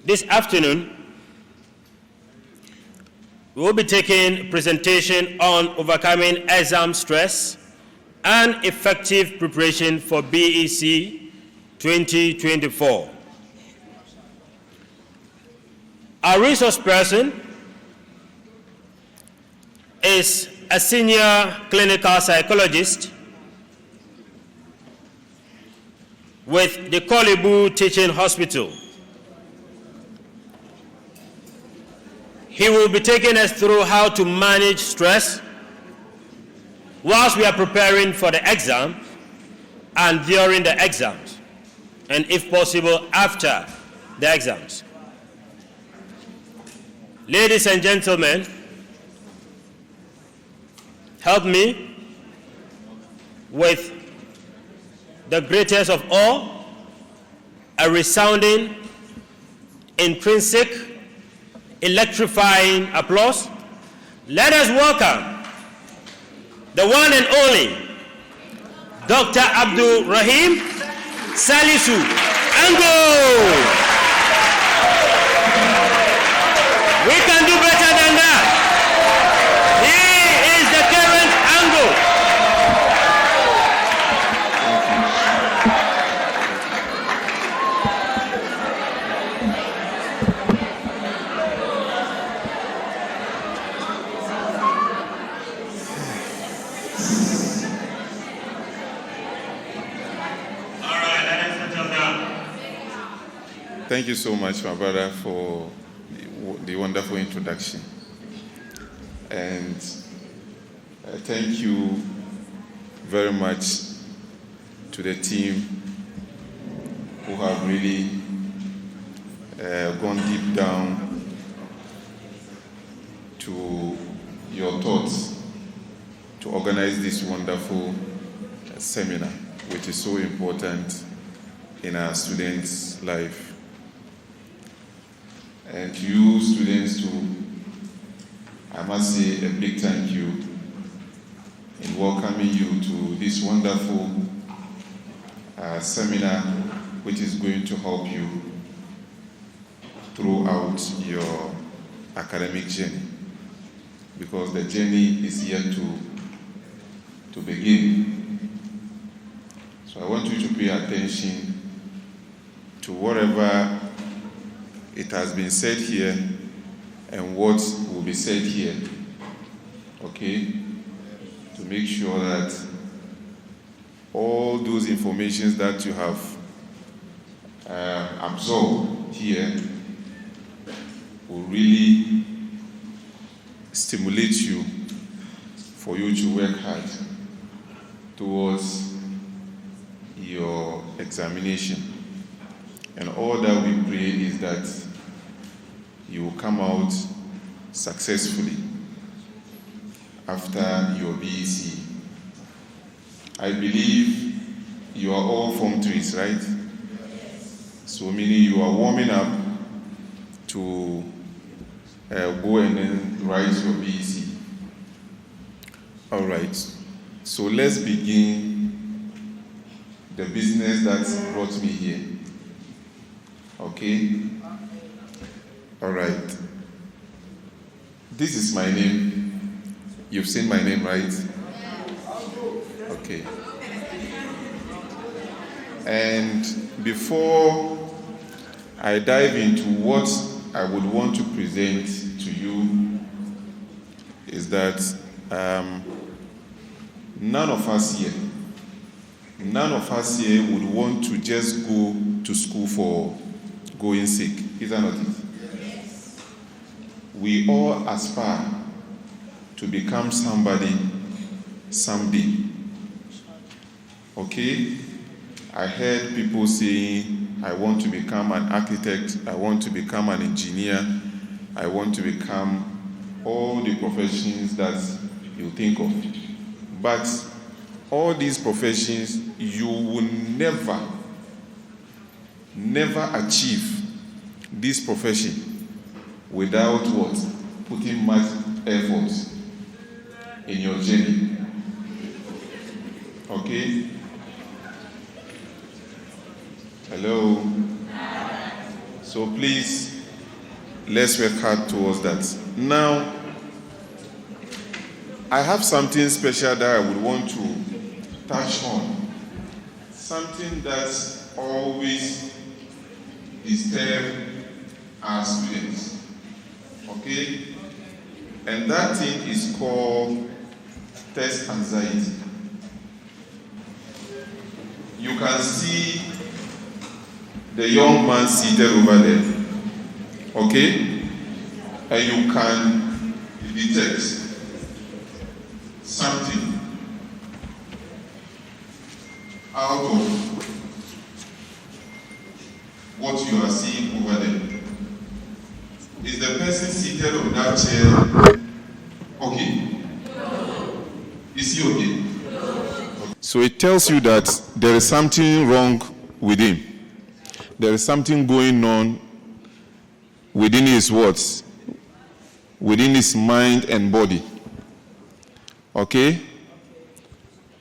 This afternoon, we will be taking a presentation on overcoming exam stress and effective preparation for BECE 2024. Our resource person is a senior clinical psychologist with the Kolibu Teaching Hospital. He will be taking us through how to manage stress whilst we are preparing for the exam and during the exams, and if possible, after the exams. Ladies and gentlemen, help me with the greatest of all, a resounding, intrinsic, electrifying applause. Let us welcome the one and only Dr. Abdul Rahim Salisu Ango. We can do better than that. He is the current Ango. Thank you so much, my brother, for the wonderful introduction. And thank you very much to the team who have really gone deep down to your thoughts to organize this wonderful seminar, which is so important in our students' life. And to you students too, I must say a big thank you in welcoming you to this wonderful seminar, which is going to help you throughout your academic journey, because the journey is yet to begin. So I want you to pay attention to whatever it has been said here and what will be said here, okay? To make sure that all those informations that you have absorbed here will really stimulate you for you to work hard towards your examination. And all that we pray is that you will come out successfully after your BECE. I believe you are all Form 3s, right? So meaning you are warming up to go and then write your BECE. All right, so let's begin the business that brought me here. Okay? All right. This is my name. You've seen my name, right? Okay. And before I dive into what I would want to present to you is that none of us here would want to just go to school for going sick. Is that not it? Yes. We all aspire to become somebody someday. Okay? I heard people saying, I want to become an architect, I want to become an engineer, I want to become all the professions that you think of. But all these professions, you will never achieve this profession without what? Putting much effort in your journey. Okay? Hello? So please, let's work hard towards that. Now, I have something special that I would want to touch on. Something that's always disturbs our students. Okay? And that thing is called test anxiety. You can see the young man seated over there. Okay? And you can detect something out of what you are seeing over there. Is the person seated on that chair okay? Is he okay? So it tells you that there is something wrong with him. There is something going on within his words, within his mind and body. Okay?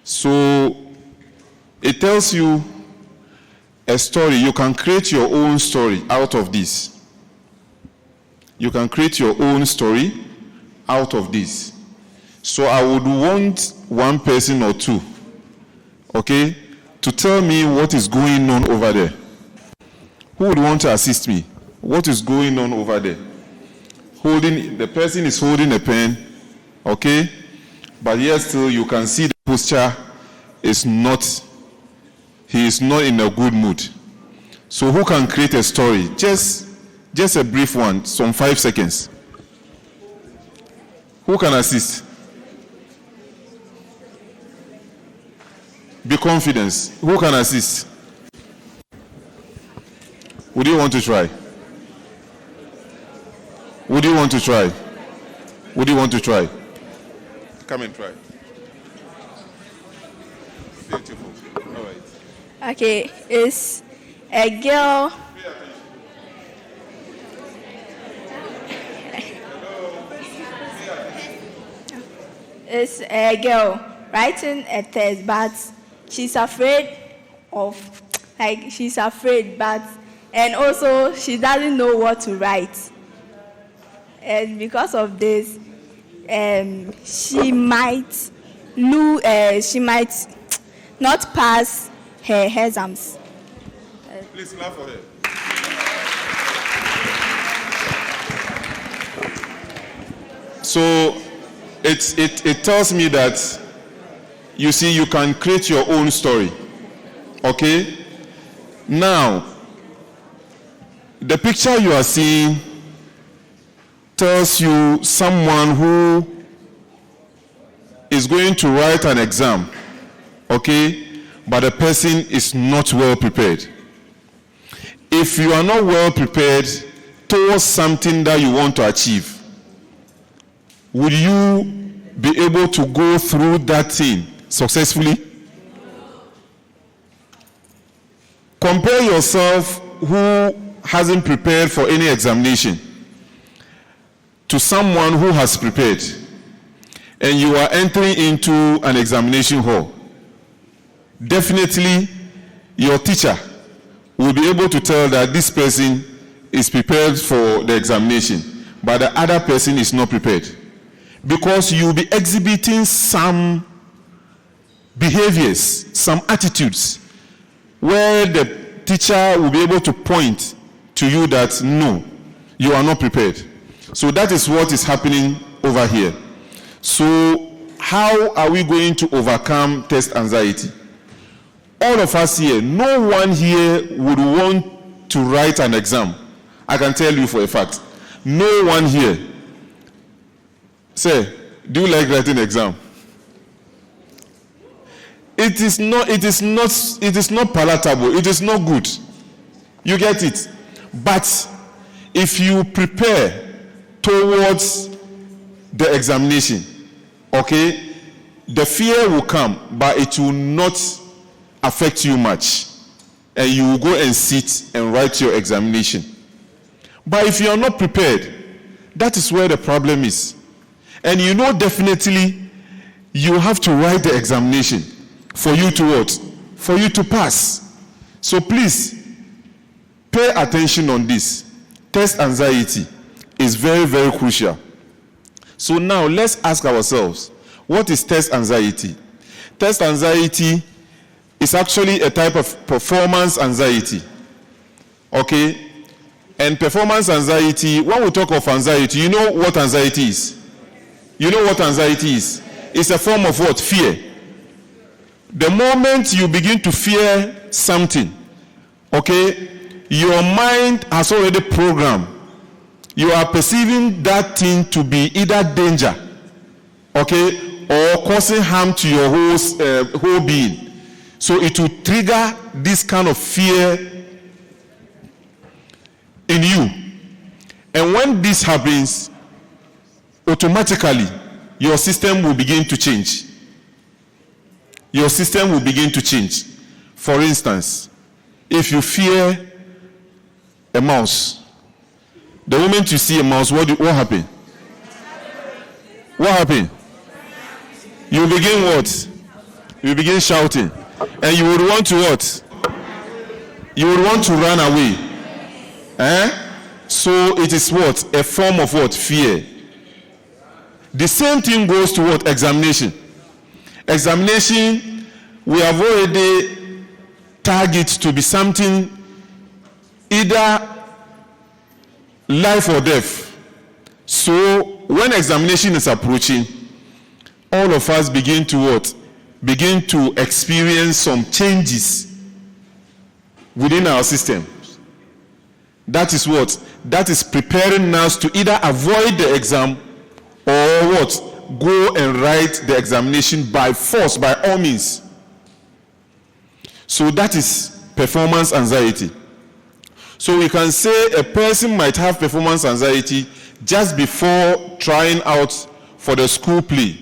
So it tells you a story. You can create your own story out of this. You can create your own story out of this. So I would want one person or two, okay, to tell me what is going on over there. Who would want to assist me? What is going on over there? The person is holding a pen, okay, but yet still you can see the posture is not, he is not in a good mood. So who can create a story? Just a brief one, some 5 seconds. Who can assist? Be confident. Who can assist? Would you want to try? Would you want to try? Would you want to try? Come and try. Beautiful. All right. Okay, it's a girl. It's a girl writing a test, but she's afraid, and also she doesn't know what to write. And because of this, she might not pass her exams. Please clap for her. So it tells me that, you see, you can create your own story. Okay? Now, the picture you are seeing tells you someone who is going to write an exam, okay, but the person is not well prepared. If you are not well prepared towards something that you want to achieve, would you be able to go through that thing successfully? Compare yourself who hasn't prepared for any examination to someone who has prepared, and you are entering into an examination hall. Definitely, your teacher will be able to tell that this person is prepared for the examination, but the other person is not prepared. Because you'll be exhibiting some behaviors, some attitudes, where the teacher will be able to point to you that, no, you are not prepared. So that is what is happening over here. So how are we going to overcome test anxiety? All of us here, no one here would want to write an exam. I can tell you for a fact. No one here. Say, do you like writing an exam? It is not palatable. It is not good. You get it? But if you prepare towards the examination, okay, the fear will come, but it will not affect you much. And you will go and sit and write your examination. But if you are not prepared, that is where the problem is. And you know definitely you have to write the examination for you to what? For you to pass. So please, Pay attention on this. Test anxiety is very, very crucial. So now let's ask ourselves, what is test anxiety? Test anxiety is actually a type of performance anxiety. Okay? And performance anxiety, when we talk of anxiety, you know what anxiety is? You know what anxiety is? It's a form of what? Fear. The moment you begin to fear something, okay, your mind has already programmed. You are perceiving that thing to be either danger, okay, or causing harm to your whole being. So it will trigger this kind of fear in you. And when this happens, automatically your system will begin to change. Your system will begin to change. For instance, if you fear a mouse, the moment you see a mouse, what happens? What happens? You begin what? You begin shouting. And you would want to what? You would want to run away. So it is what? A form of what? Fear. The same thing goes to what? Examination. Examination, we have already targeted to be something either life or death. So when examination is approaching, all of us begin to what? Begin to experience some changes within our system. That is what? That is preparing us to either avoid the exam or what? Go and write the examination by force, by all means. So that is performance anxiety. So we can say a person might have performance anxiety just before trying out for the school play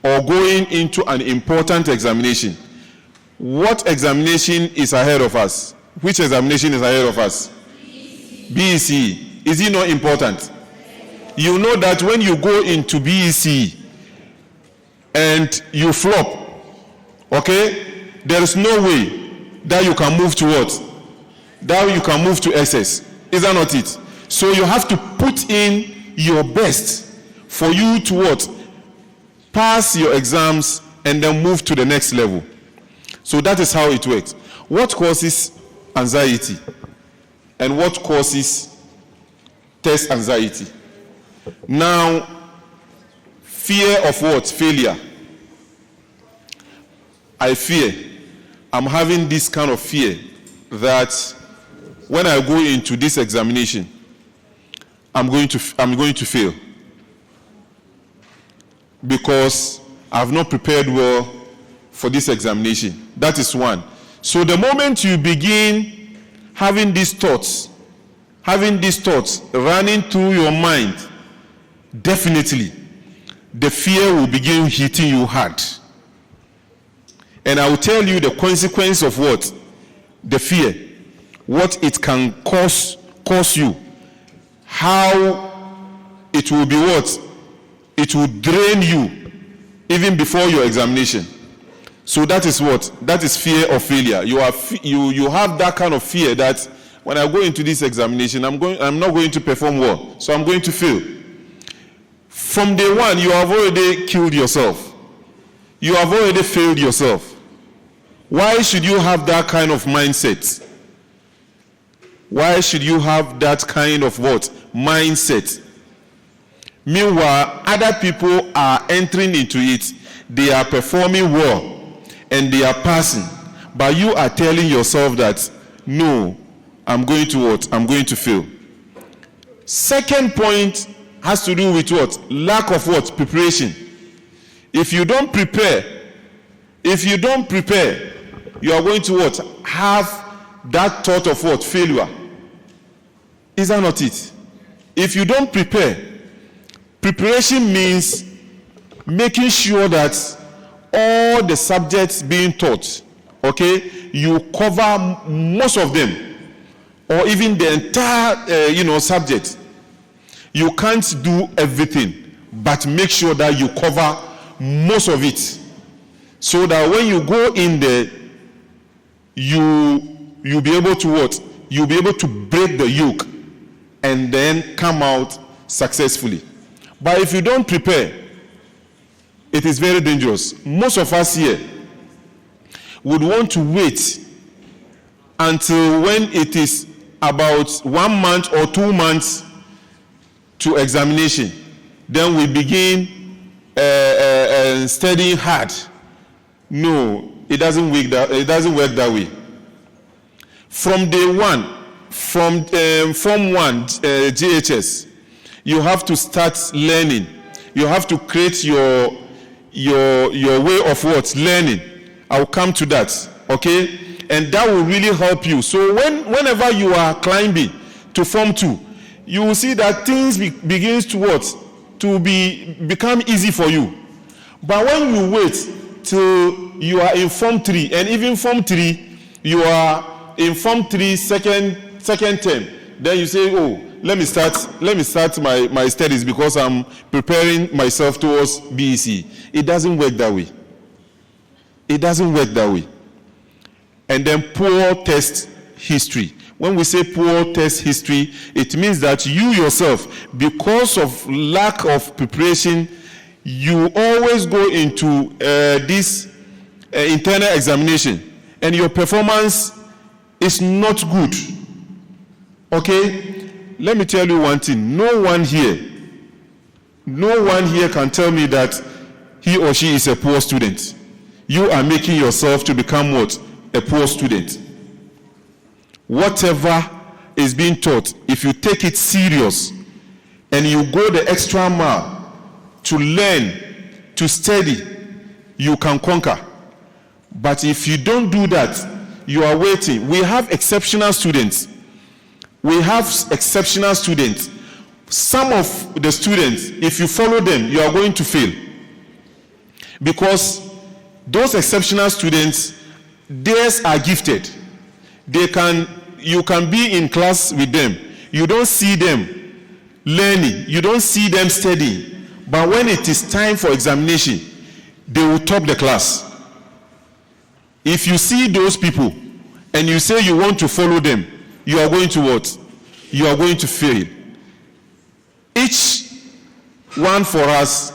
or going into an important examination. What examination is ahead of us? Which examination is ahead of us? BECE. Is it not important? You know that when you go into BECE and you flop, okay, there is no way that you can move to what? That you can move to SS. Is that not it? So you have to put in your best for you to what? Pass your exams and then move to the next level. So that is how it works. What causes anxiety? And what causes test anxiety? Now, fear of what? Failure. I fear. I'm having this kind of fear that when I go into this examination, I'm going to fail because I've not prepared well for this examination. That is one. So the moment you begin having these thoughts running through your mind, definitely the fear will begin hitting you hard. And I will tell you the consequence of what? The fear. What it can cause you. How it will be what? It will drain you even before your examination. So that is what? That is fear of failure. You have that kind of fear that when I go into this examination, I'm not going to perform well. So I'm going to fail. From day one, you have already killed yourself. You have already failed yourself. Why should you have that kind of mindset? Why should you have that kind of what? Mindset. Meanwhile, other people are entering into it. They are performing well and they are passing. But you are telling yourself that, no, I'm going to what? I'm going to fail. Second point has to do with what? Lack of what? Preparation. If you don't prepare, you are going to what? Have that thought of what? Failure. Is that not it? If you don't prepare, preparation means making sure that all the subjects being taught, okay, you cover most of them, or even the entire, subject. You can't do everything, but make sure that you cover most of it, so that when you go in there, you'll be able to what? you'll be able to break the yoke and then come out successfully. But if you don't prepare, it is very dangerous. Most of us here would want to wait until when it is about 1 month or 2 months to examination. Then we begin studying hard. No, it doesn't work that way. From day one, from Form 1 GHS, you have to start learning. You have to create your way of what? Learning. I'll come to that, okay? And that will really help you. So whenever you are climbing to Form 2, you will see that things begins to what? To become easy for you. But when you wait till you are in Form 3, and even Form 3, you are in Form 3 second term, then you say, oh, let me start my studies because I'm preparing myself towards BECE. It doesn't work that way. It doesn't work that way. And then poor test history. When we say poor test history, it means that you yourself, because of lack of preparation, you always go into this internal examination and your performance is not good. Okay? Let me tell you one thing. No one here can tell me that he or she is a poor student. You are making yourself to become what? A poor student. Whatever is being taught, if you take it serious and you go the extra mile to learn, to study, you can conquer. But if you don't do that, you are waiting. We have exceptional students. Some of the students, if you follow them, you are going to fail. Because those exceptional students, theirs are gifted. You can be in class with them. You don't see them learning. You don't see them studying. But when it is time for examination, they will top the class. If you see those people and you say you want to follow them, you are going to what? You are going to fail. Each one for us,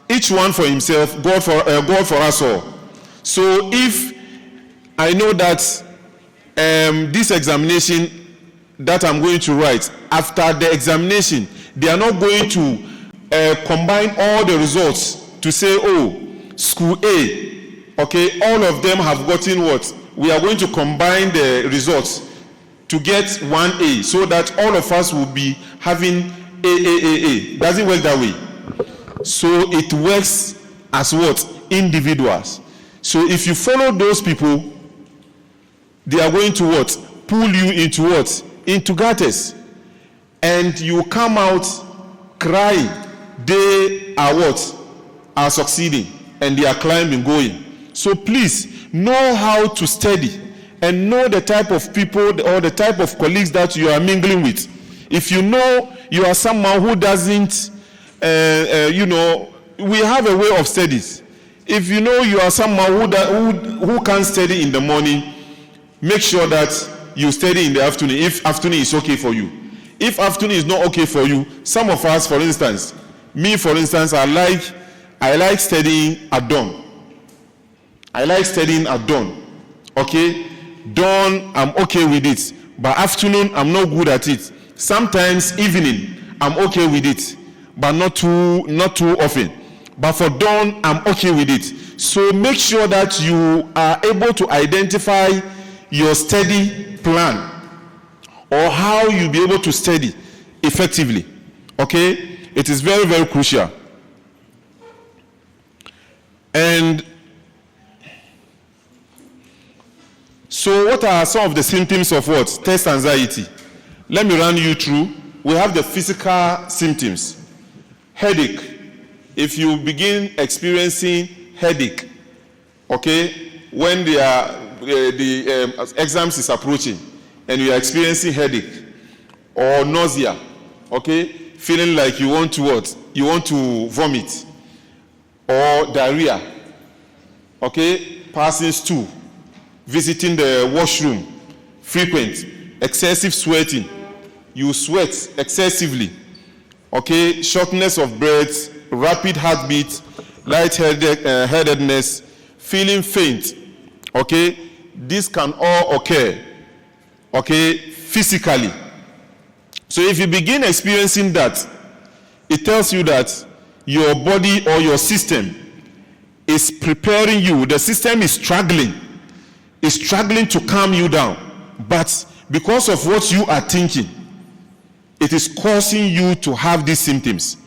each one for himself, God for us all. So if I know that this examination that I'm going to write, after the examination, they are not going to combine all the results to say, oh, school A, okay, all of them have gotten what? We are going to combine the results to get 1A so that all of us will be having A. Doesn't work that way. So it works as what? Individuals. So if you follow those people, they are going to what? Pull you into what? Into gutters. And you come out crying. They are what? Are succeeding. And they are climbing, going. So please, know how to study. And know the type of people or the type of colleagues that you are mingling with. If you know you are someone who doesn't, we have a way of studies. If you know you are someone who can't study in the morning, make sure that you study in the afternoon, if afternoon is okay for you. If afternoon is not okay for you, some of us, for instance, me, for instance, I like studying at dawn. Okay? Dawn, I'm okay with it. But afternoon, I'm not good at it. Sometimes evening, I'm okay with it. But not too often. But for dawn, I'm okay with it. So make sure that you are able to identify your study plan or how you'll be able to study effectively. Okay? It is very, very crucial. And so what are some of the symptoms of what? Test anxiety. Let me run you through. We have the physical symptoms. Headache. If you begin experiencing headache, okay, when the exams is approaching and you are experiencing headache or nausea, okay, feeling like you want to what? You want to vomit or diarrhea, okay, passing stool, visiting the washroom frequent, excessive sweating. You sweat excessively. Okay, shortness of breath, rapid heartbeat, lightheadedness, feeling faint. Okay, this can all occur. Okay, physically. So if you begin experiencing that, it tells you that your body or your system is preparing you. The system is struggling to calm you down. But because of what you are thinking, it is causing you to have these symptoms.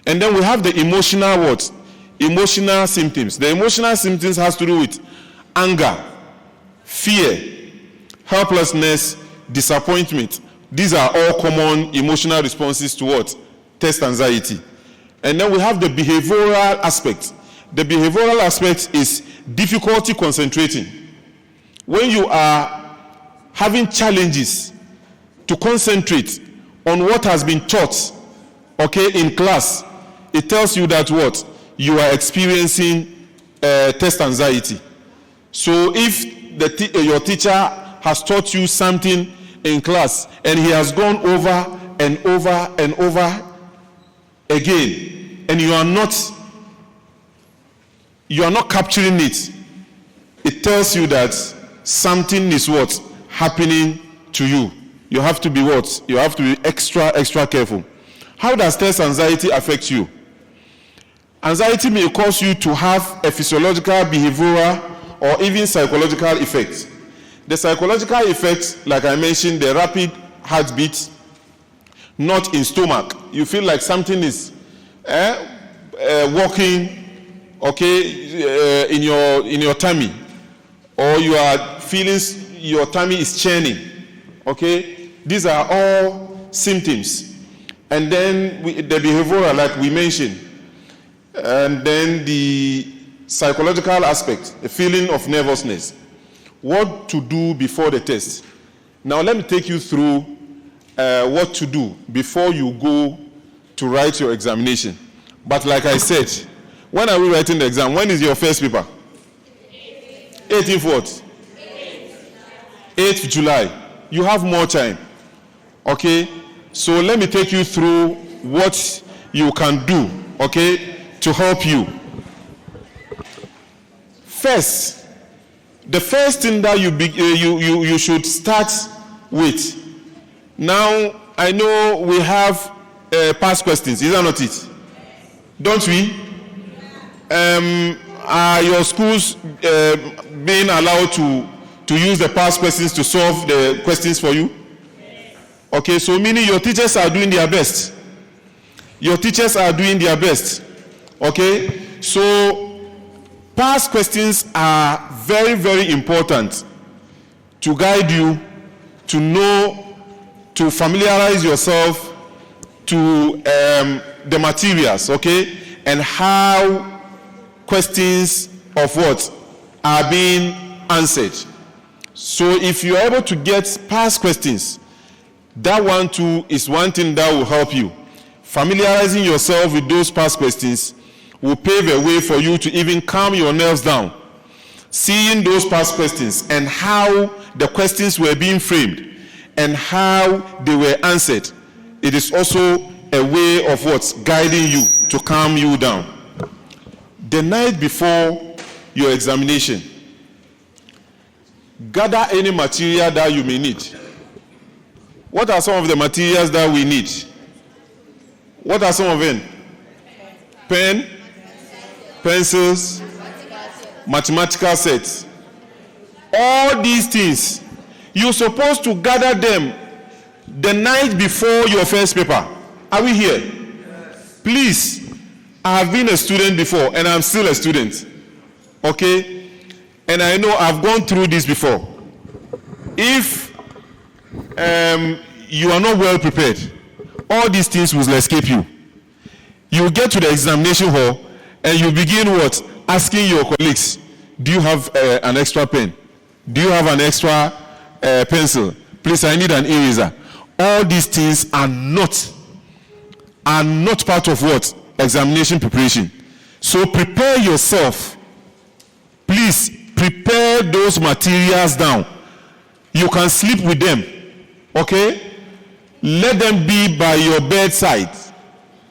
And then we have the emotional what? Emotional symptoms. The emotional symptoms has to do with anger, fear, helplessness, disappointment. These are all common emotional responses to what? Test anxiety. And then we have the behavioral aspect. The behavioral aspect is difficulty concentrating. When you are having challenges to concentrate on what has been taught, okay, in class, it tells you that what? You are experiencing test anxiety. So if your teacher has taught you something in class and he has gone over and over and over again, and you are not capturing it, it tells you that something is what? Happening to you. You have to be what? You have to be extra careful. How does test anxiety affect you? Anxiety may cause you to have a physiological, behavioral, or even psychological effect. The psychological effect, like I mentioned, the rapid heartbeat, not in stomach. You feel like something is walking, okay, in your tummy, or you are feeling your tummy is churning. Okay, these are all symptoms. And then the behavioral, like we mentioned, and then the psychological aspect, the feeling of nervousness. What to do before the test? Now let me take you through what to do before you go to write your examination. But like I said, when are we writing the exam? When is your first paper? 18th what? 8th July. You have more time. Okay? So let me take you through what you can do, okay, to help you. First, the first thing that you should start with. Now, I know we have past questions. Is that not it? Don't we? Are your schools being allowed to use the past questions to solve the questions for you? Okay, so meaning your teachers are doing their best. Your teachers are doing their best. Okay, so past questions are very, very important to guide you, to know, to familiarize yourself to the materials, okay, and how questions of what are being answered. So if you're able to get past questions, that one too is one thing that will help you. Familiarizing yourself with those past questions will pave a way for you to even calm your nerves down. Seeing those past questions and how the questions were being framed and how they were answered, it is also a way of what's guiding you to calm you down. The night before your examination, gather any material that you may need. What are some of the materials that we need? What are some of them? Pen, pencils, mathematical sets. All these things, you're supposed to gather them the night before your first paper. Are we here? Yes. Please, I have been a student before and I'm still a student. Okay? And I know I've gone through this before. If you are not well prepared, all these things will escape you. You get to the examination hall and you begin what? Asking your colleagues, do you have an extra pen? Do you have an extra pencil? Please, I need an eraser. All these things are not part of what? Examination preparation. So prepare yourself. Please prepare those materials down. You can sleep with them. Okay? Let them be by your bedside,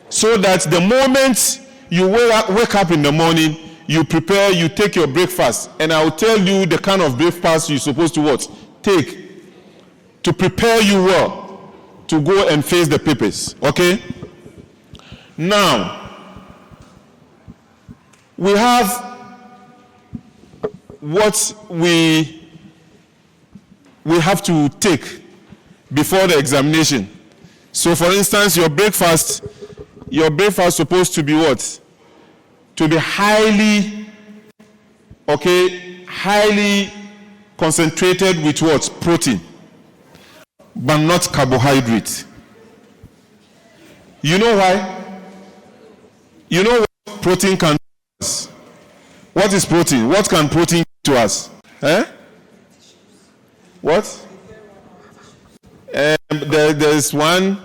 so that the moment you wake up in the morning, you prepare, you take your breakfast, and I will tell you the kind of breakfast you're supposed to what? Take, to prepare you well to go and face the papers. Okay? Now, we have what we have to take before the examination. So for instance, your breakfast is supposed to be what? To be highly concentrated with what? Protein, but not carbohydrate. You know why? You know what protein can do to us? What is protein? What can protein do to us? What? There's one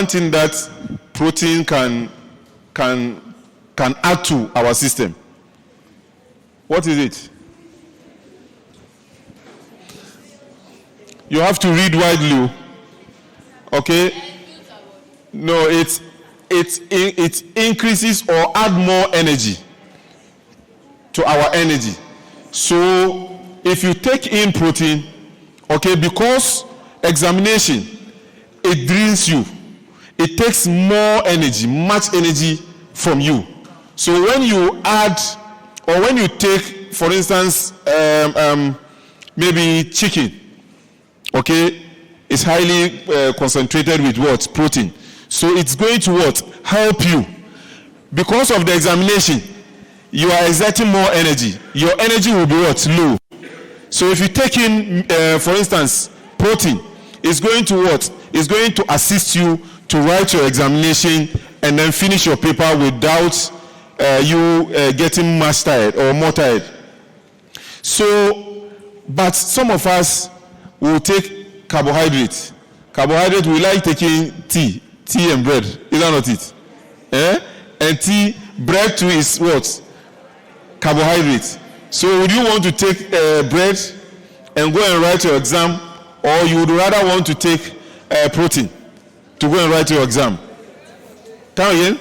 thing that protein can add to our system. What is it? You have to read widely. Okay? No, it increases or add more energy to our energy. So if you take in protein, okay, because examination, it drains you. It takes more energy, much energy from you. So when you add, or when you take, for instance, maybe chicken, okay, it's highly concentrated with what? Protein. So it's going to what? Help you. Because of the examination, you are exerting more energy. Your energy will be what? Low. So if you take in, for instance, protein, it's going to what? It's going to assist you to write your examination and then finish your paper without you getting much tired or more tired. So, but some of us will take carbohydrates. Carbohydrate, we like taking tea and bread. Is that not it? And tea, bread too is what? Carbohydrate. So would you want to take bread and go and write your exam, or you would rather want to take protein to go and write your exam? Come again?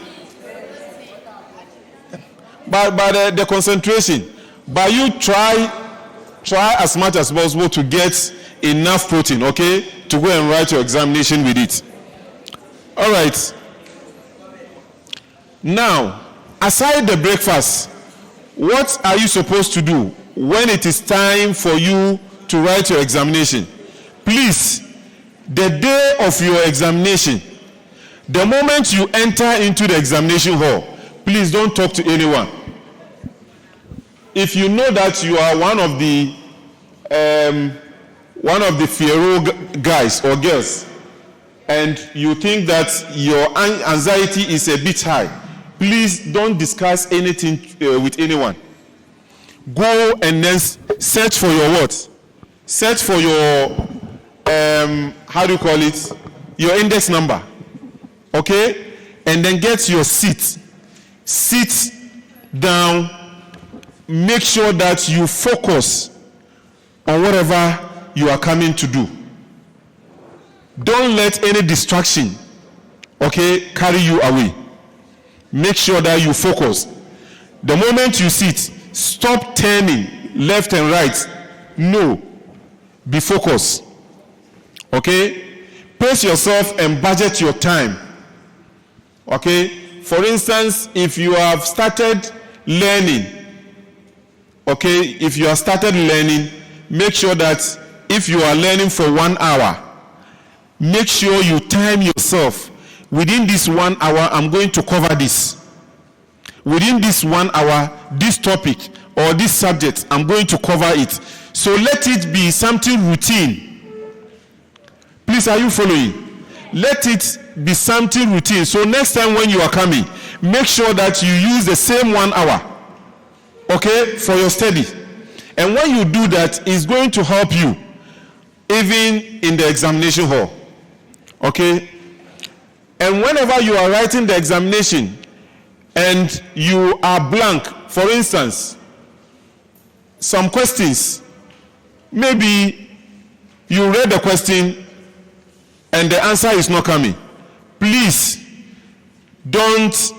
But the concentration, but you try as much as possible to get enough protein, okay, to go and write your examination with it. All right. Now, aside the breakfast, what are you supposed to do when it is time for you to write your examination? Please, the day of your examination, the moment you enter into the examination hall, please don't talk to anyone. If you know that you are one of the Pharaoh guys or girls, and you think that your anxiety is a bit high, please don't discuss anything with anyone. Go and then search for your what? Search for your, how do you call it? Your index number. Okay? And then get your seat. Sit down. Make sure that you focus on whatever you are coming to do. Don't let any distraction, okay, carry you away. Make sure that you focus. The moment you sit, stop turning left and right. No. Be focused. Okay? Pace yourself and budget your time. Okay? For instance, if you have started learning, okay, if you have started learning, make sure that if you are learning for 1 hour, make sure you time yourself. Within this 1 hour, I'm going to cover this. Within this 1 hour, this topic or this subject, I'm going to cover it. So let it be something routine. Please, are you following? Let it be something routine. So next time when you are coming, make sure that you use the same 1 hour, okay, for your study. And when you do that, it's going to help you even in the examination hall. Okay? And whenever you are writing the examination and you are blank, for instance, some questions, maybe you read the question and the answer is not coming, please don't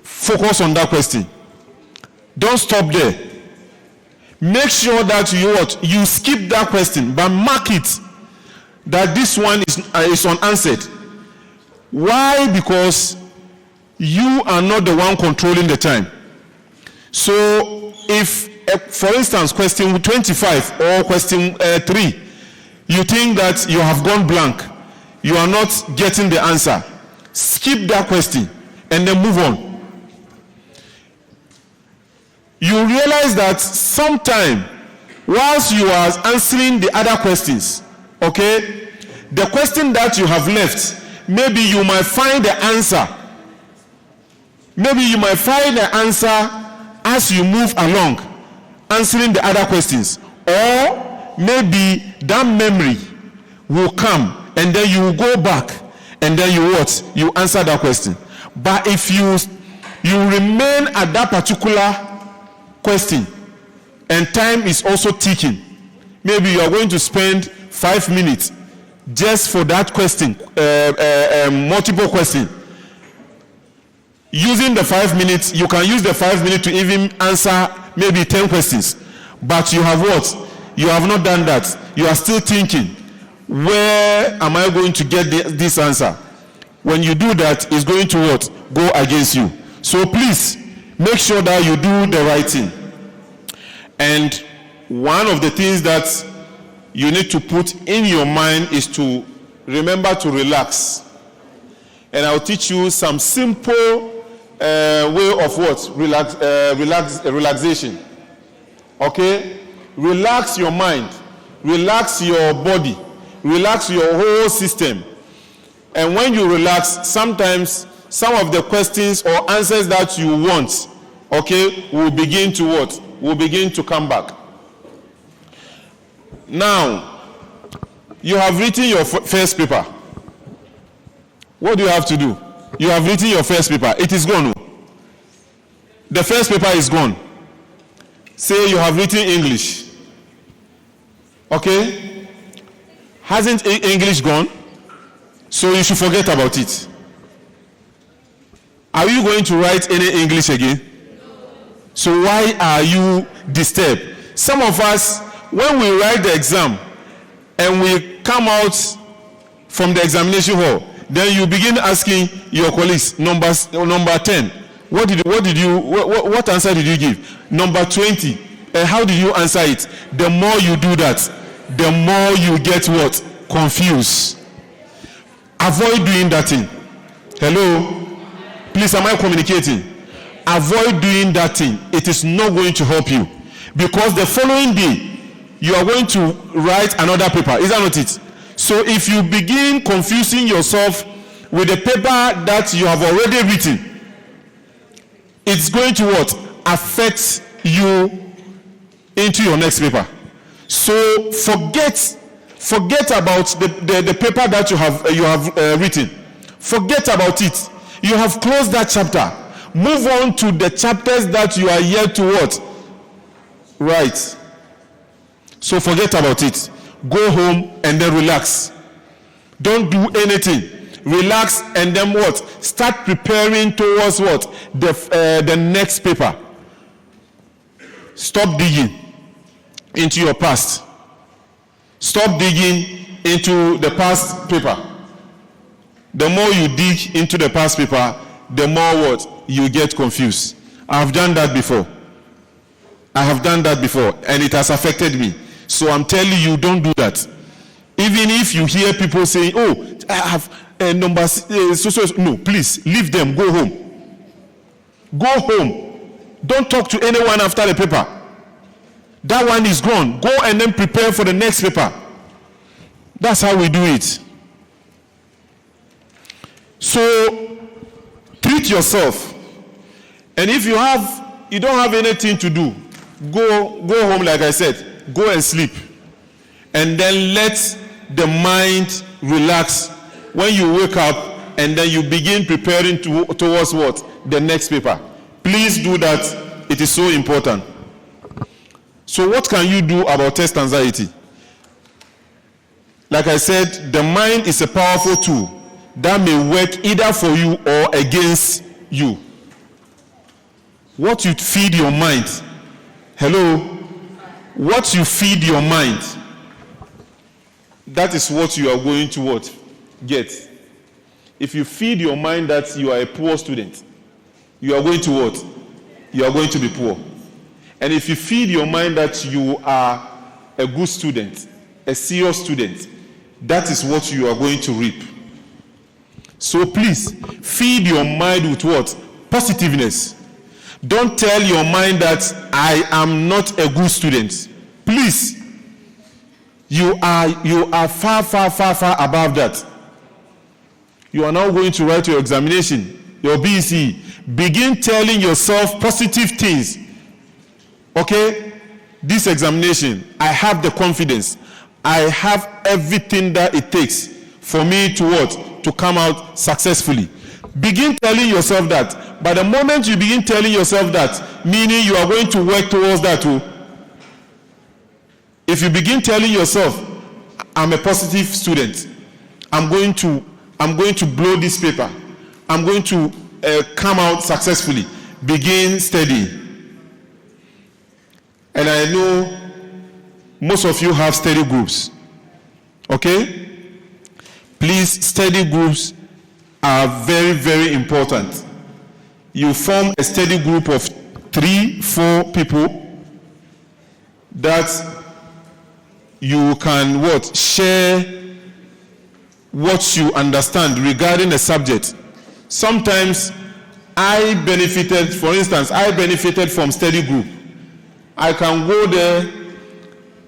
focus on that question. Don't stop there. Make sure that you skip that question, but mark it that this one is unanswered. Why? Because you are not the one controlling the time. So if, for instance, question 25 or question 3, you think that you have gone blank, you are not getting the answer, skip that question and then move on. You realize that sometime whilst you are answering the other questions, okay, the question that you have left, maybe you might find the answer. Maybe you might find the answer as you move along, answering the other questions. Or maybe that memory will come and then you will go back and then you answer that question. But if you remain at that particular question and time is also ticking, maybe you are going to spend 5 minutes just for that question, multiple question. Using the 5 minutes, you can use the 5 minutes to even answer maybe 10 questions. But you have what? You have not done that. You are still thinking, where am I going to get this answer? When you do that, it's going to what? Go against you. So please, make sure that you do the right thing. And one of the things that you need to put in your mind is to remember to relax. And I'll teach you some simple way of what? Relaxation. Okay? Relax your mind. Relax your body. Relax your whole system. And when you relax, sometimes some of the questions or answers that you want, okay, will begin to what? Will begin to come back. Now, you have written your first paper. What do you have to do? You have written your first paper. It is gone. The first paper is gone. Say you have written English. Okay? Hasn't English gone? So you should forget about it. Are you going to write any English again? So why are you disturbed? Some of us, when we write the exam and we come out from the examination hall, then you begin asking your colleagues, number 10, what answer did you give? Number 20, how did you answer it? The more you do that, the more you get what? Confused. Avoid doing that thing. Hello? Please, am I communicating? Avoid doing that thing. It is not going to help you. Because the following day, you are going to write another paper. Is that not it? So if you begin confusing yourself with the paper that you have already written, it's going to what? Affect you into your next paper. So forget about the paper that you have written. Forget about it. You have closed that chapter. Move on to the chapters that you are yet to what? Write. So forget about it. Go home and then relax. Don't do anything. Relax and then what? Start preparing towards what? The next paper. Stop digging into your past. Stop digging into the past paper. The more you dig into the past paper, the more what? You get confused. I have done that before. And it has affected me. So I'm telling you, don't do that. Even if you hear people saying, oh, I have numbers, no, please, leave them, go home. Go home. Don't talk to anyone after the paper. That one is gone. Go and then prepare for the next paper. That's how we do it. So, treat yourself. And if you don't have anything to do, go home, like I said. Go and sleep. And then let the mind relax when you wake up, and then you begin preparing towards what? The next paper. Please do that. It is so important. So what can you do about test anxiety? like I said, the mind is a powerful tool that may work either for you or against you. What you feed your mind, hello, what you feed your mind, that is what you are going to what? Get. If you feed your mind that you are a poor student, you are going to what? You are going to be poor. And if you feed your mind that you are a good student, a serious student, that is what you are going to reap. So please, feed your mind with what? Positiveness. Don't tell your mind that I am not a good student. Please, you are far above that. You are now going to write your examination, your BECE. Begin telling yourself positive things. Okay? This examination, I have the confidence. I have everything that it takes for me to what? To come out successfully. Begin telling yourself that. But the moment you begin telling yourself that, meaning you are going to work towards that too. If you begin telling yourself, I'm a positive student, I'm going to blow this paper, I'm going to come out successfully, begin studying. And I know most of you have study groups. Okay? Please, study groups are very important. You form a study group of 3-4 people that you can what? Share what you understand regarding a subject. Sometimes I benefited, for instance, I benefited from study group. I can go there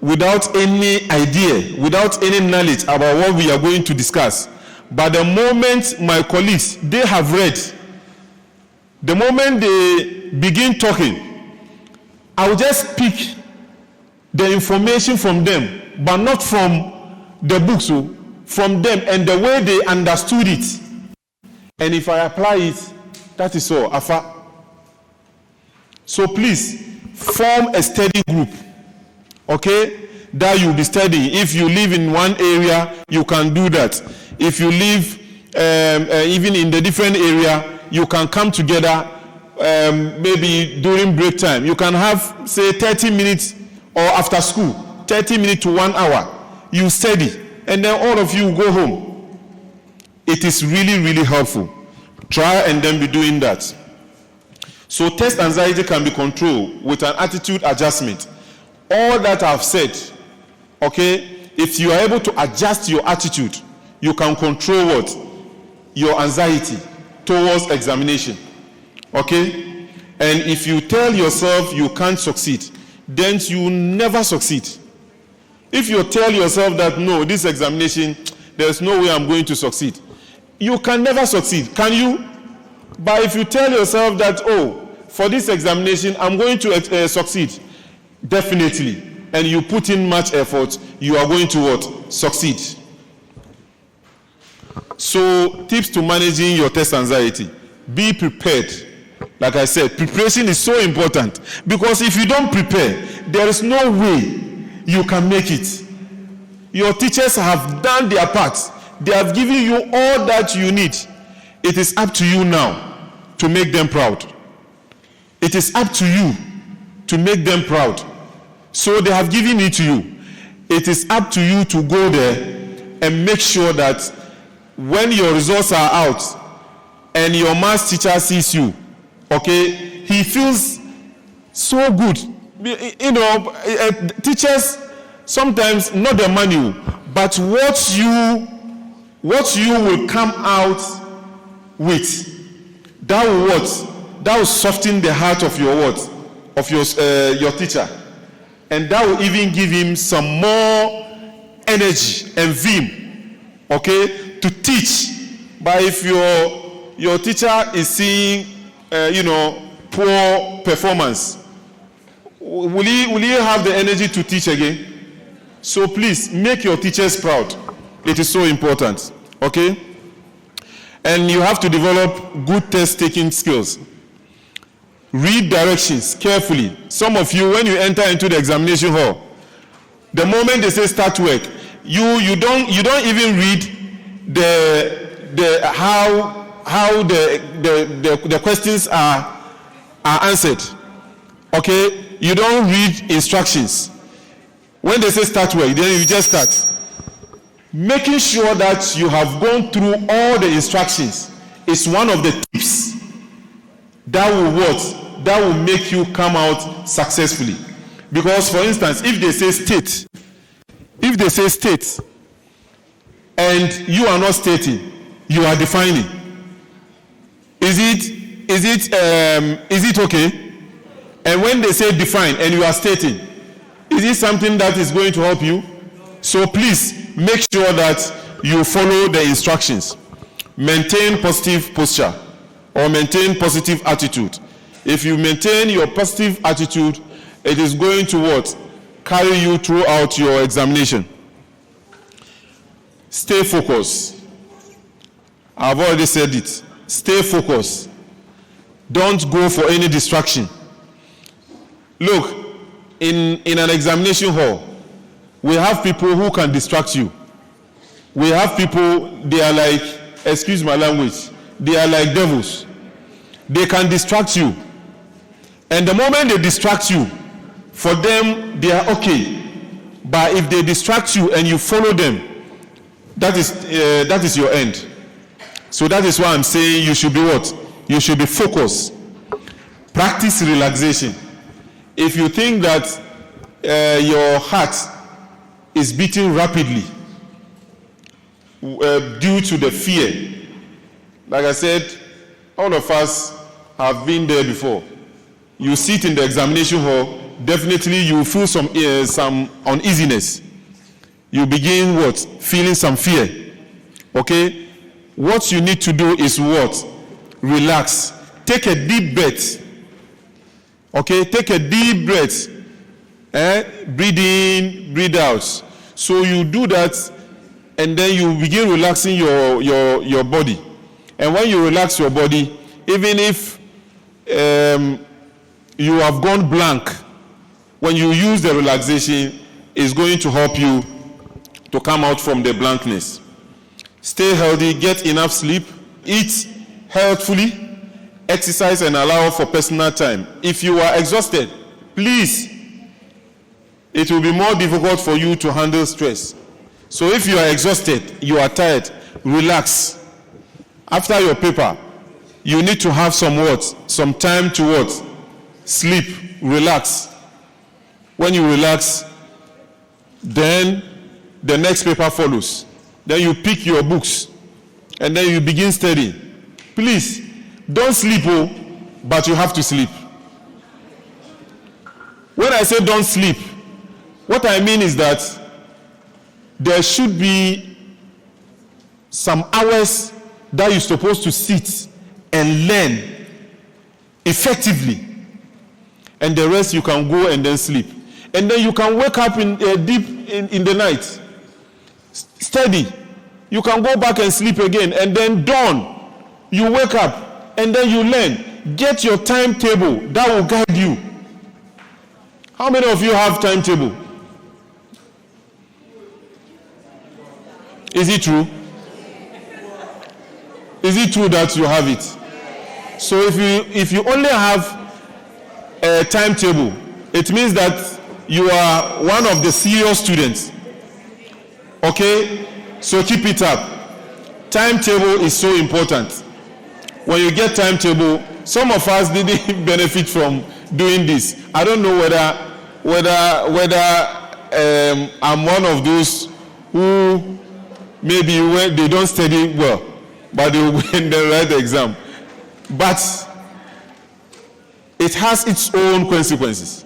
without any idea, without any knowledge about what we are going to discuss. But the moment my colleagues, they have read, the moment they begin talking, I will just pick the information from them, but not from the books, so from them and the way they understood it. And if I apply it, that is all. Afa. So please, form a study group, okay, that you'll be studying. If you live in one area, you can do that. If you live even in the different area, you can come together maybe during break time. You can have, say, 30 minutes or after school, 30 minutes to 1 hour. You study, and then all of you go home. It is really helpful. Try and then be doing that. So test anxiety can be controlled with an attitude adjustment. All that I've said, okay, if you are able to adjust your attitude, you can control what? Your anxiety towards examination. Okay? And if you tell yourself you can't succeed, then you never succeed. If you tell yourself that, no, this examination, there's no way I'm going to succeed, you can never succeed, can you? But if you tell yourself that, oh, for this examination, I'm going to succeed, definitely, and you put in much effort, you are going to what? Succeed. So, tips to managing your test anxiety. Be prepared. Like I said, preparation is so important, because if you don't prepare, there is no way you can make it. Your teachers have done their part. They have given you all that you need. It is up to you now to make them proud. It is up to you to make them proud. So they have given it to you. It is up to you to go there and make sure that when your results are out and your maths teacher sees you, okay, he feels so good. You know, teachers sometimes, not the money, but what you will come out with, that will what? That will soften the heart of your what? Of your teacher. And that will even give him some more energy and vim, okay, to teach. But if your teacher is seeing, poor performance, will he have the energy to teach again? So please, make your teachers proud. It is so important, okay? And you have to develop good test-taking skills. Read directions carefully. Some of you, when you enter into the examination hall, the moment they say start work, you don't even read how the questions are answered. Okay, you don't read instructions. When they say start well, then you just start. Making sure that you have gone through all the instructions is one of the tips that will make you come out successfully. Because, for instance, if they say state and you are not stating, you are defining. Is it okay? And when they say define and you are stating, is it something that is going to help you? So please make sure that you follow the instructions. Maintain positive posture or maintain positive attitude. If you maintain your positive attitude, it is going to what? Carry you throughout your examination. Stay focused. I've already said it. Stay focused. Don't go for any distraction. Look, in an examination hall, we have people who can distract you. We have people, they are like, excuse my language, they are like devils. They can distract you. And the moment they distract you, for them, they are okay. But if they distract you and you follow them, that is your end. So that is why I'm saying you should be what? You should be focused. Practice relaxation. If you think that your heart is beating rapidly due to the fear, like I said, all of us have been there before. You sit in the examination hall, definitely you will feel some uneasiness. You begin what? Feeling some fear. Okay? What you need to do is what? Relax. Take a deep breath. Okay? Take a deep breath. Breathe in, breathe out. So you do that, and then you begin relaxing your body. And when you relax your body, even if you have gone blank, when you use the relaxation, it's going to help you to come out from the blankness. Stay healthy, get enough sleep, eat healthfully, exercise and allow for personal time. If you are exhausted, please, it will be more difficult for you to handle stress. So if you are exhausted, you are tired, relax. After your paper, you need to have some time to sleep, relax. When you relax, then the next paper follows. Then you pick your books and then you begin studying. Please, don't sleep, but you have to sleep. When I say don't sleep, what I mean is that there should be some hours that you're supposed to sit and learn effectively. And the rest you can go and then sleep. And then you can wake up deep in the night. Study. You can go back and sleep again. And then dawn, you wake up and then you learn. Get your timetable. That will guide you. How many of you have timetable? Is it true? Is it true that you have it? So if you only have a timetable, it means that you are one of the serious students. Okay? So keep it up. Timetable is so important. When you get timetable, some of us didn't benefit from doing this. I don't know whether I'm one of those who maybe they don't study well, but they win the right exam. But it has its own consequences.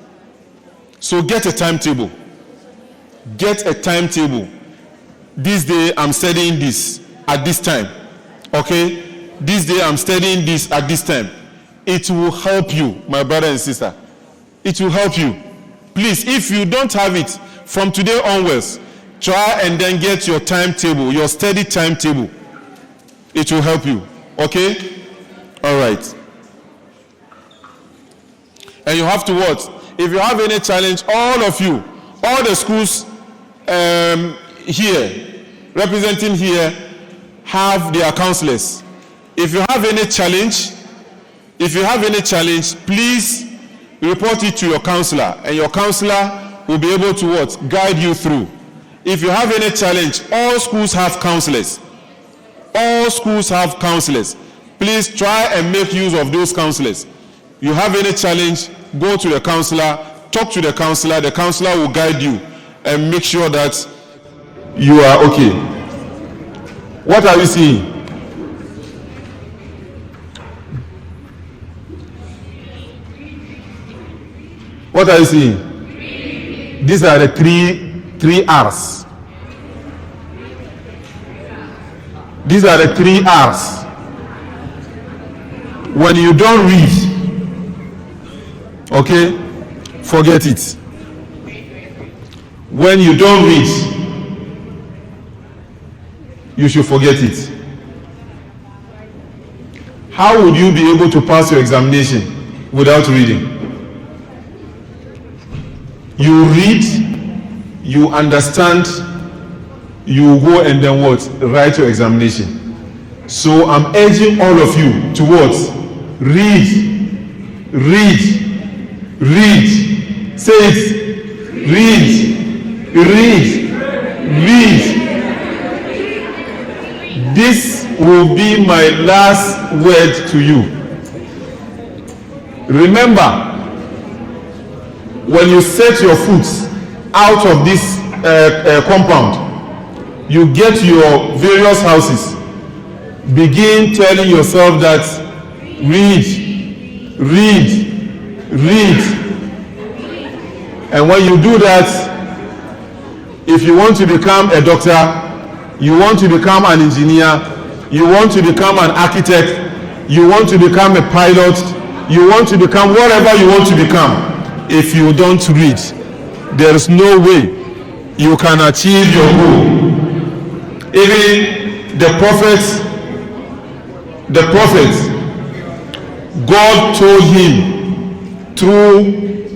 So get a timetable. Get a timetable. This day I'm studying this at this time. Okay? This day I'm studying this at this time. It will help you, my brother and sister. It will help you. Please, if you don't have it, from today onwards, try and then get your timetable, your study timetable. It will help you. Okay? All right. And you have to what? If you have any challenge, all of you, all the schools, here, representing here, have their counselors. If you have any challenge, please report it to your counselor, and your counselor will be able to what? Guide you through. If you have any challenge, all schools have counselors. All schools have counselors. Please try and make use of those counselors. You have any challenge, go to the counselor, talk to the counselor will guide you and make sure that you are okay. What are you seeing? What are you seeing? These are the three R's. These are the 3 R's. When you don't read, okay, forget it. When you don't read, you should forget it. How would you be able to pass your examination without reading? You read, you understand, you go and then what? Write your examination. So I'm urging all of you to what? Read. Say it. Read. This will be my last word to you. Remember, when you set your foot out of this compound, you get to your various houses, begin telling yourself that read. And when you do that, if you want to become a doctor, you want to become an engineer, you want to become an architect, you want to become a pilot, you want to become whatever you want to become, if you don't read, there is no way you can achieve your goal. Even the prophets, God told him through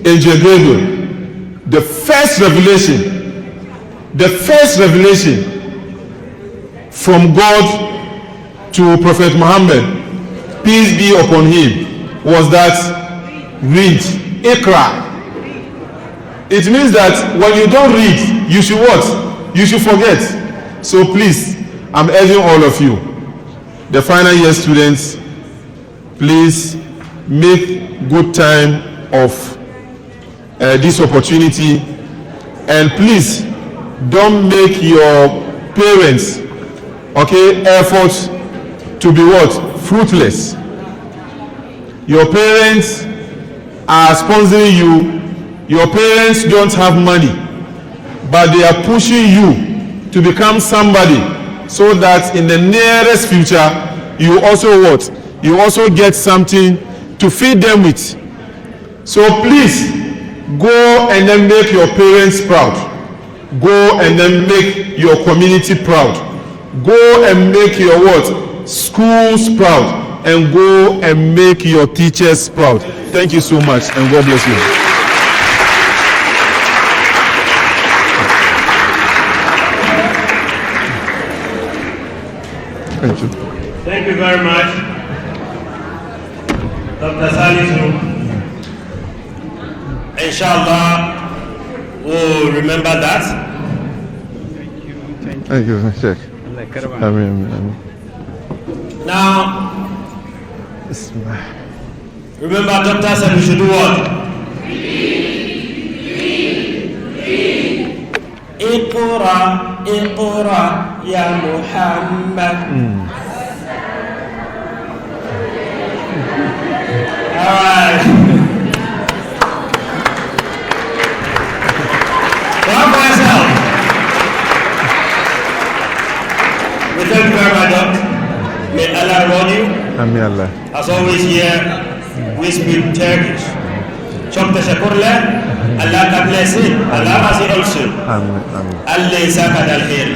Angel Gabriel, the first revelation from God to Prophet Muhammad, peace be upon him, was that read, Iqra. It means that when you don't read, you should what? You should forget. So please, I'm urging all of you, the final year students, please make good time of this opportunity, and please don't make your parents, okay, efforts to be what? Fruitless. Your parents are sponsoring you. Your parents don't have money, but they are pushing you to become somebody, so that in the nearest future you also what? You also get something to feed them with. So please go and then make your parents proud. Go and then make your community proud. Go and make your what? Schools proud. And go and make your teachers proud. Thank you so much, and God bless you. Thank you. Thank you very much, Dr. Salisu. Inshallah, we'll remember that. Thank you, Sheikh. Amen. Now, remember, Dr. said we should do what? Iqra ya Muhammad. All right. Clap for yourself. We thank you very much, Doctor. May Allah reward you. Amen, Allah. As always here, we speak Turkish. Çok teşekkürler. Allah God bless it. Allah razı olsun. Amen. Allah isaka dal khair.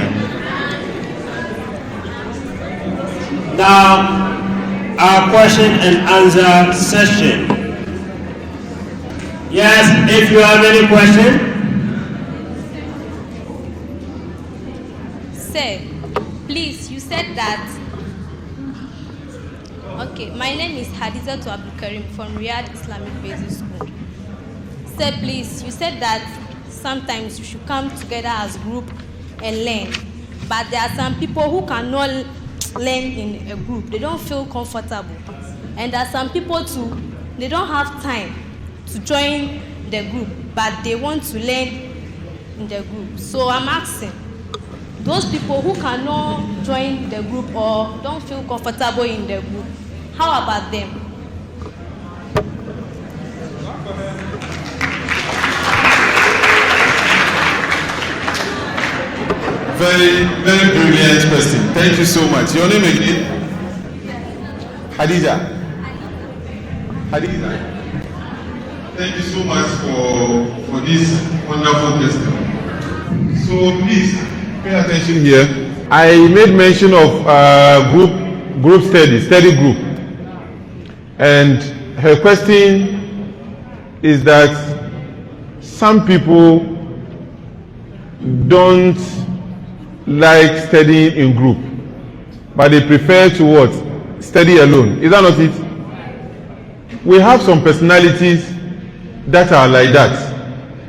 Now, our question and answer session. Yes, if you have any question, Sir, please, you said that. Okay, my name is HAFIZTVOFFICIAL from Riyadh Islamic Basic School. Sir, please, you said that sometimes you should come together as a group and learn. But there are some people who cannot learn in a group. They don't feel comfortable. And there are some people too, they don't have time to join the group, but they want to learn in the group. So I'm asking, those people who cannot join the group or don't feel comfortable in the group, how about them? Very, very brilliant question. Thank you so much. Your name again? Hadija. Hadija. Thank you so much for this wonderful question. So please pay attention here. I made mention of group study group. And her question is that some people don't like studying in group, but they prefer to what? Study alone. Is that not it? We have some personalities that are like that.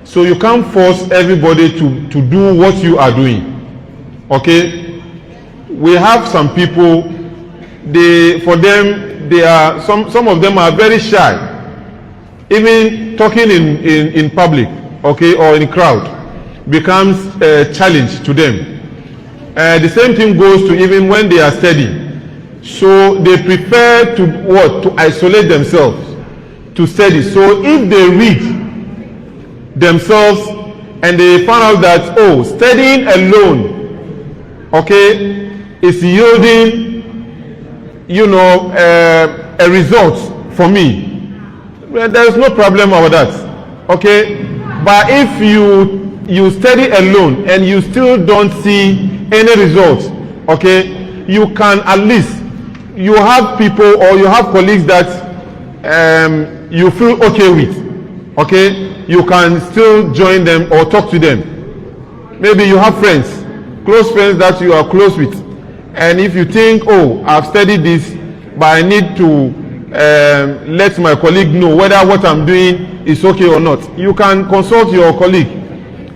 So you can't force everybody to do what you are doing. Okay? We have some people, for them, they are some of them are very shy. Even talking in public, okay, or in crowd becomes a challenge to them. The same thing goes to even when they are studying. So they prefer to what? To isolate themselves to study. So if they read themselves and they find out that, oh, studying alone, okay, is yielding, a result for me, well, there is no problem about that, okay. But if you study alone and you still don't see any results, okay, you can at least, you have people or you have colleagues that you feel okay with, okay, you can still join them or talk to them. Maybe you have friends, close friends that you are close with, and if you think, oh, I've studied this, but I need to let my colleague know whether what I'm doing is okay or not, you can consult your colleague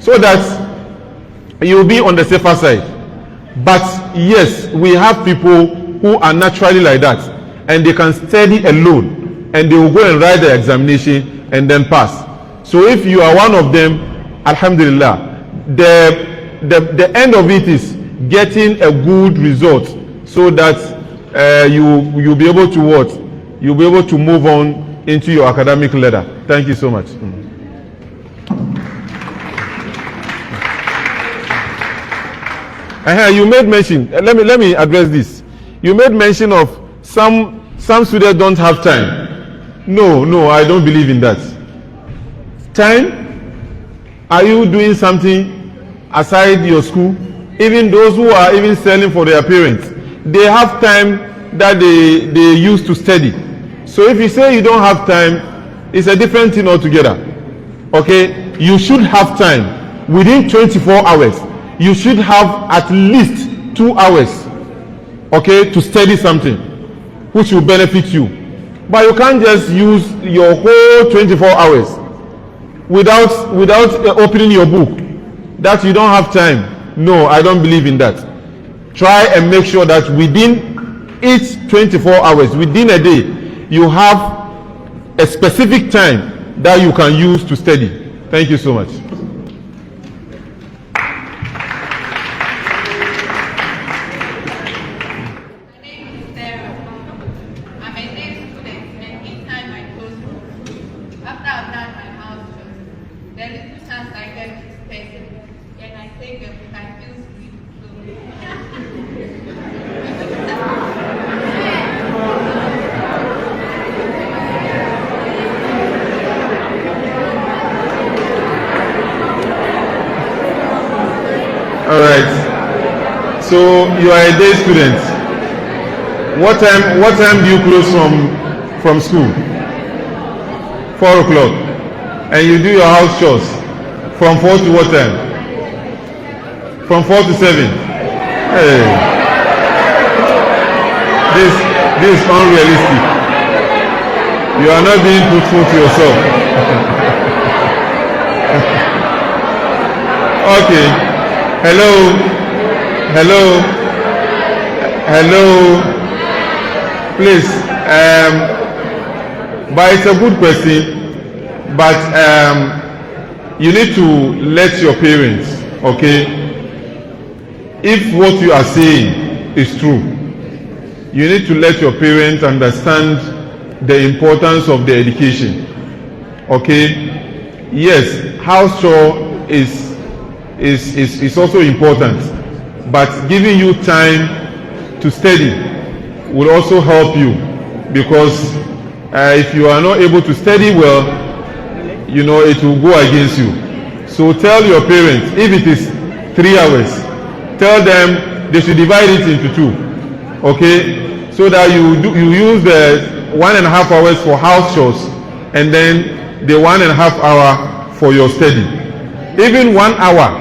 so that you'll be on the safer side. But yes, we have people who are naturally like that, and they can study alone, and they will go and write the examination and then pass. So if you are one of them, alhamdulillah, the end of it is getting a good result, so that you'll be able to what? You'll be able to move on into your academic ladder. Thank you so much. You made mention, let me address this. You made mention of some students don't have time. No, I don't believe in that. Time? Are you doing something aside your school? Even those who are even selling for their parents, they have time that they use to study. So if you say you don't have time, it's a different thing altogether. Okay? You should have time within 24 hours. You should have at least 2 hours, okay, to study something which will benefit you. But you can't just use your whole 24 hours without opening your book, that you don't have time. No, I don't believe in that. Try and make sure that within each 24 hours, within a day, you have a specific time that you can use to study. Thank you so much. So you are a day student. What time do you close from school? 4 o'clock. And you do your house chores from 4 to what time? From 4 to 7. Hey. This is unrealistic. You are not being truthful to yourself. Okay. Hello. Please. But it's a good question. But you need to let your parents, okay, if what you are saying is true, you need to let your parents understand the importance of the education. Okay? Yes, house chore is also important, but giving you time to study will also help you, because if you are not able to study well, you know, it will go against you. So tell your parents, if it is 3 hours, tell them they should divide it into 2, okay? So that you use the 1.5 hours for house chores, and then the 1.5 hour for your study. Even 1 hour,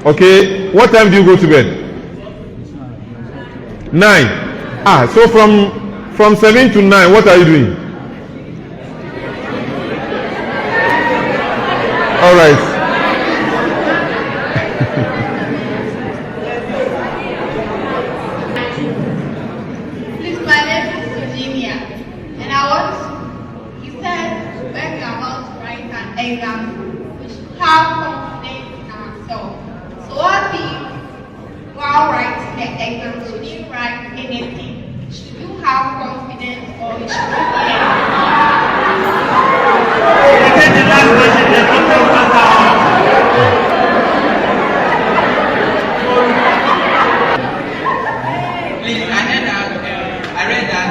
okay? What time do you go to bed? 9. So from 7 to 9, what are you doing? All right. Please, my name is Virginia, and you said when we are about to write an exam, we should have confidence in ourselves. So what if, while writing the exam, should you write anything? Should you have confidence, or you should be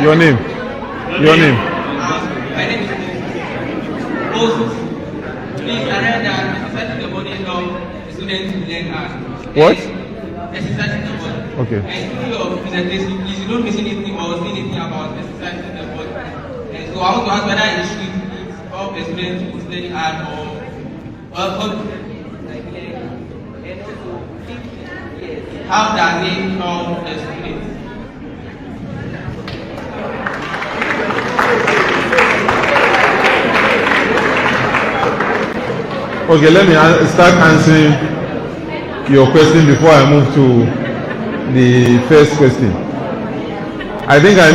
Your name? My name is Moses. Please, I read that exercising the body helps the students to learn art. What? Exercising the body. Okay. And through your presentation, please, you don't mention anything or say anything about exercising the body. And so I want to ask whether it should help the students to study art or how does it help the students? Okay, let me start answering your question before I move to the first question. I think I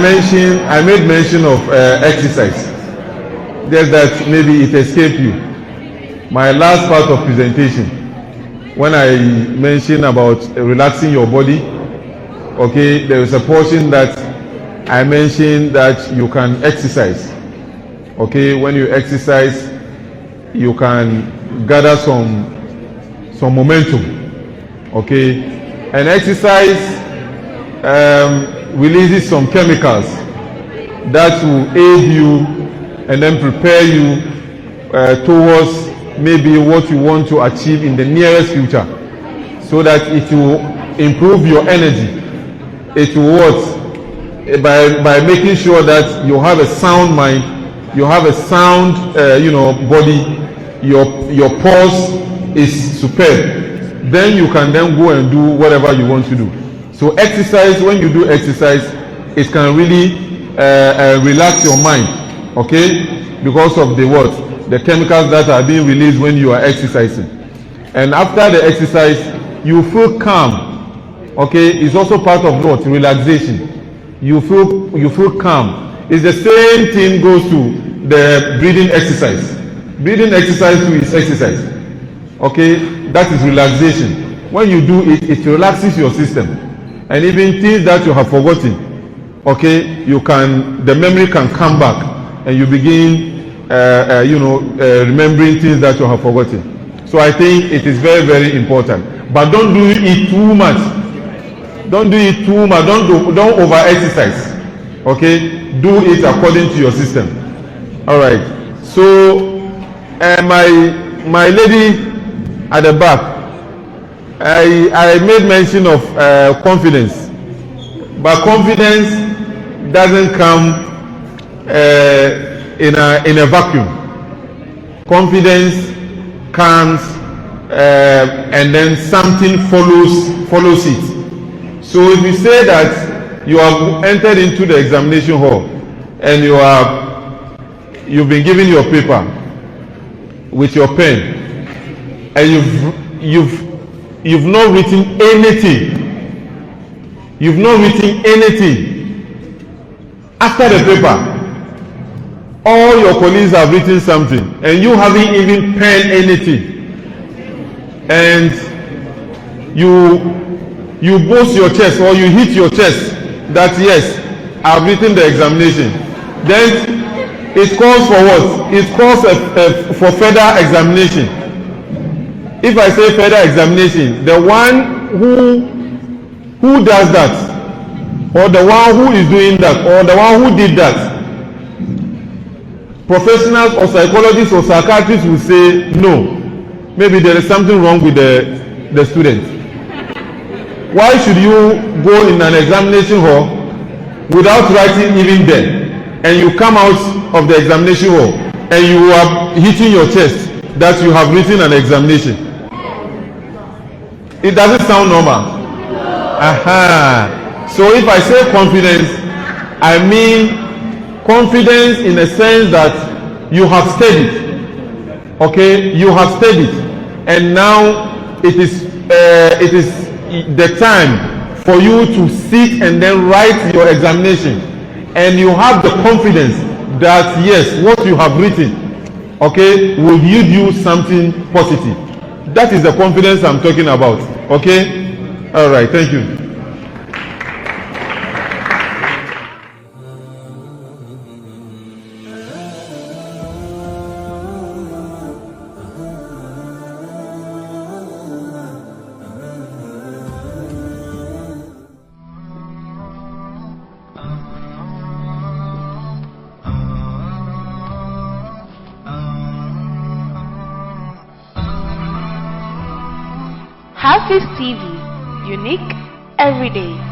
made mention of exercise. Just that maybe it escaped you. My last part of presentation, when I mentioned about relaxing your body, okay, there is a portion that I mentioned that you can exercise. Okay, when you exercise, you can gather some momentum. Okay, and exercise releases some chemicals that will aid you and then prepare you towards maybe what you want to achieve in the nearest future, so that it will improve your energy. It will what? By making sure that you have a sound mind, you have a sound body, your pulse is superb. Then you can then go and do whatever you want to do. So exercise, when you do exercise, it can really relax your mind, okay, because of the chemicals that are being released when you are exercising. And after the exercise, you feel calm, okay. It's also part of what? Relaxation. You feel calm. It's the same thing goes to the breathing exercise. Breathing exercise too is exercise, okay. That is relaxation. When you do it, it relaxes your system, and even things that you have forgotten, okay, the memory can come back, and you begin remembering things that you have forgotten. So I think it is very, very important. But don't do it too much. Don't do it too much. Don't over exercise. Okay? Do it according to your system. All right. So my lady at the back, I made mention of confidence, but confidence doesn't come in a vacuum. Confidence comes and then something follows it. So if you say that you have entered into the examination hall and you've been given your paper with your pen and you've not written anything. You've not written anything after the paper. All your colleagues have written something and you haven't even penned anything. And you boast your chest or you hit your chest that yes, I've written the examination. Then it calls for what? It calls for further examination. If I say further examination, the one who does that, or the one who is doing that, or the one who did that, professionals or psychologists or psychiatrists will say no. Maybe there is something wrong with the student. Why should you go in an examination hall without writing even there, and you come out of the examination hall and you are hitting your chest that you have written an examination? It doesn't sound normal. Aha. So if I say confidence, I mean confidence in the sense that you have studied. Okay, you have studied, and now it is the time for you to sit and then write your examination, and you have the confidence that yes, what you have written, okay, will yield you something positive. That is the confidence I'm talking about. Okay, all right, thank you. HAFIZ TV, unique every day.